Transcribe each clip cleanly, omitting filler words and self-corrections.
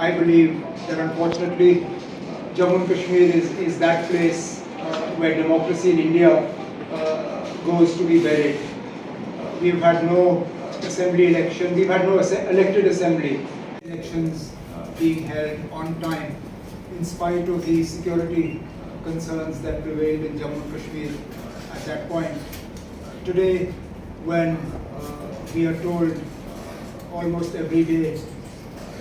I believe that unfortunately Jammu and Kashmir is that place where democracy in India goes to be buried. We've had no assembly election, we've had no elected assembly elections being held on time in spite of the security concerns that prevailed in Jammu and Kashmir at that point. Today, when we are told almost every day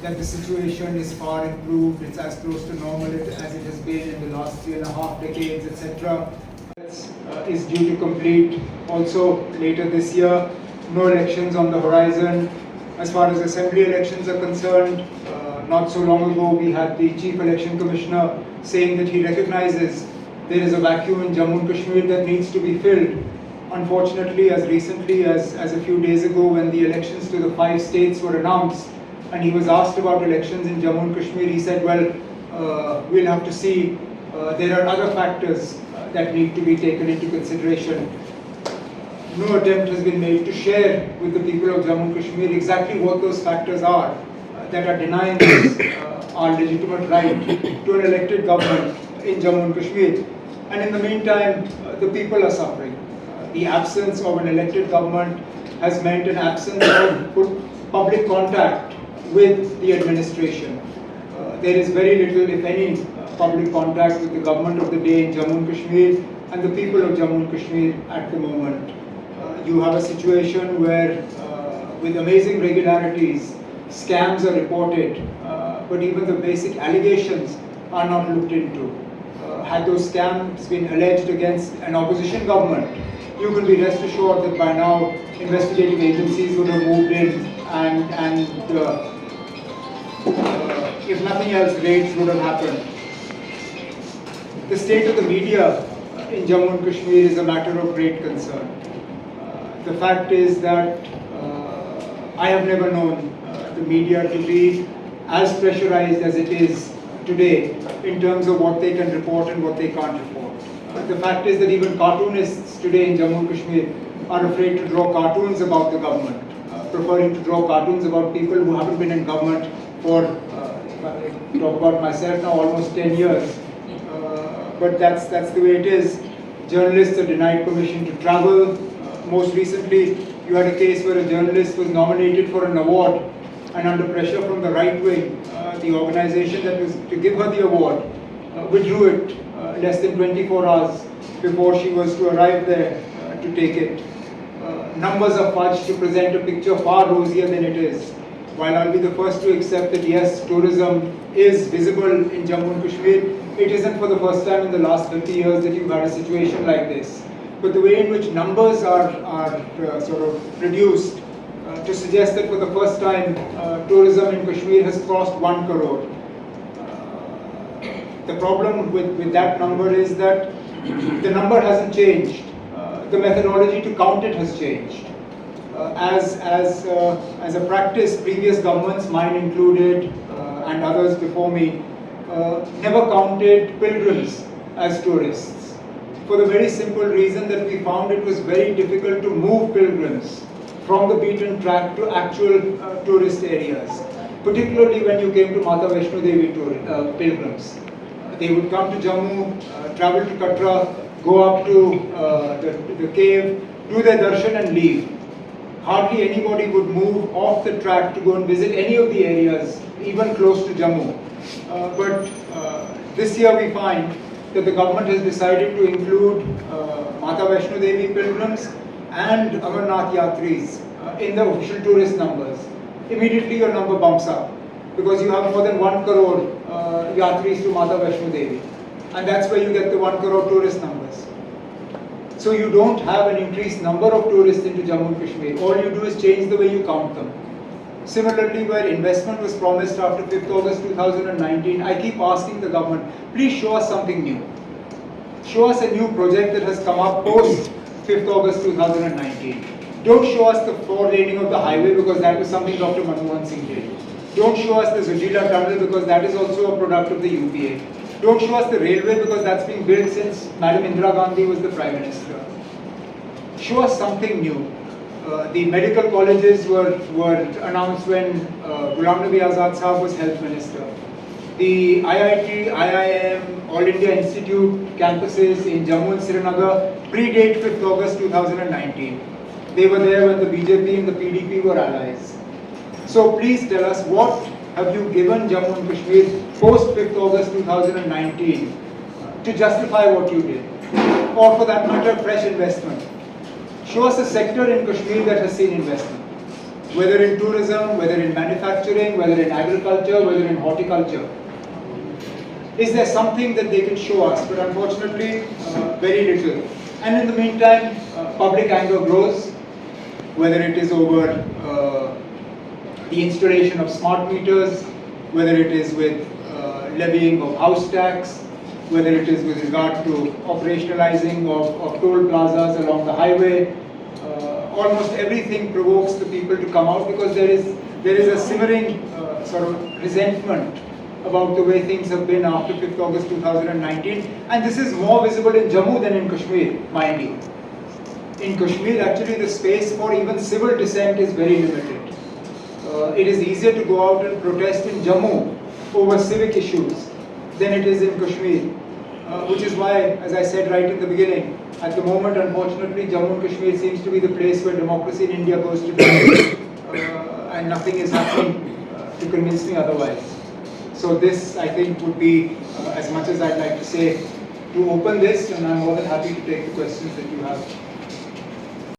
that the situation is far improved, it's as close to normal as it has been in the last 3.5 decades, etc. Is due to complete also later this year. No elections on the horizon. As far as assembly elections are concerned, not so long ago we had the Chief Election Commissioner saying that he recognizes there is a vacuum in Jammu and Kashmir that needs to be filled. Unfortunately, as recently as a few days ago, when the elections to the 5 states were announced and he was asked about elections in Jammu and Kashmir, he said, well, we'll have to see. There are other factors that need to be taken into consideration. No attempt has been made to share with the people of Jammu and Kashmir exactly what those factors are that are denying us our legitimate right to an elected government in Jammu and Kashmir. And in the meantime, the people are suffering. The absence of an elected government has meant an absence of public contact with the administration. There is very little, if any, public contact with the government of the day in Jammu and Kashmir and the people of Jammu and Kashmir at the moment. You have a situation where, with amazing regularities, scams are reported, but even the basic allegations are not looked into. Had those scams been alleged against an opposition government, you can be rest assured that by now investigative agencies would have moved in and if nothing else, raids would have happened. The state of the media in Jammu and Kashmir is a matter of great concern. The fact is that I have never known the media to be as pressurized as it is today in terms of what they can report and what they can't report. The fact is that even cartoonists today in Jammu and Kashmir are afraid to draw cartoons about the government, preferring to draw cartoons about people who haven't been in government for, if I talk about myself now, almost 10 years. But that's the way it is. Journalists are denied permission to travel. Most recently, you had a case where a journalist was nominated for an award, and under pressure from the right wing, the organization that was to give her the award withdrew it less than 24 hours before she was to arrive there to take it. Numbers are fudged to present a picture far rosier than it is. While I'll be the first to accept that yes, tourism is visible in Jammu and Kashmir, it isn't for the first time in the last 50 years that you've had a situation like this. But the way in which numbers are sort of reduced to suggest that for the first time tourism in Kashmir has crossed 1 crore. The problem with that number is that the number hasn't changed. The methodology to count it has changed. As a practice, previous governments, mine included, and others before me, never counted pilgrims as tourists. For the very simple reason that we found it was very difficult to move pilgrims from the beaten track to actual tourist areas, particularly when you came to Mata Vaishno Devi pilgrims. They would come to Jammu, travel to Katra, go up to the cave, do their darshan and leave. Hardly anybody would move off the track to go and visit any of the areas, even close to Jammu. But this year we find that the government has decided to include Mata Vaishno Devi pilgrims and Amarnath Yatris in the official tourist numbers. Immediately your number bumps up because you have more than 1 crore Yatris to Mata Vaishno Devi, and that's where you get the 1 crore tourist numbers. So you don't have an increased number of tourists into Jammu and Kashmir. All you do is change the way you count them. Similarly, where investment was promised after 5th August 2019, I keep asking the government, please show us something new. Show us a new project that has come up post 5th August 2019. Don't show us the 4-laning of the highway because that was something Dr. Manmohan Singh did. Don't show us the Zujila tunnel because that is also a product of the UPA. Don't show us the railway because that's been built since Madam Indira Gandhi was the Prime Minister. Show us something new. The medical colleges were announced when Ghulam Nabi Azad Sahab was health minister. The IIT, IIM, All India Institute campuses in Jammu and Srinagar predate 5th August 2019. They were there when the BJP and the PDP were allies. So please tell us, what have you given Jammu and Kashmir post 5th August 2019 to justify what you did? Or for that matter, fresh investment. Show us a sector in Kashmir that has seen investment. Whether in tourism, whether in manufacturing, whether in agriculture, whether in horticulture. Is there something that they can show us? But unfortunately, very little. And in the meantime, public anger grows, whether it is over the installation of smart meters, whether it is with levying of house tax, whether it is with regard to operationalizing of toll plazas along the highway. Almost everything provokes the people to come out, because there is a simmering sort of resentment about the way things have been after 5th August 2019, and this is more visible in Jammu than in Kashmir, mind you. In Kashmir, actually, the space for even civil dissent is very limited. It is easier to go out and protest in Jammu over civic issues than it is in Kashmir, which is why, as I said right in the beginning, at the moment, unfortunately, Jammu and Kashmir seems to be the place where democracy in India goes to die, and nothing is happening to convince me otherwise. So this, I think, would be as much as I'd like to say to open this, and I'm more than happy to take the questions that you have.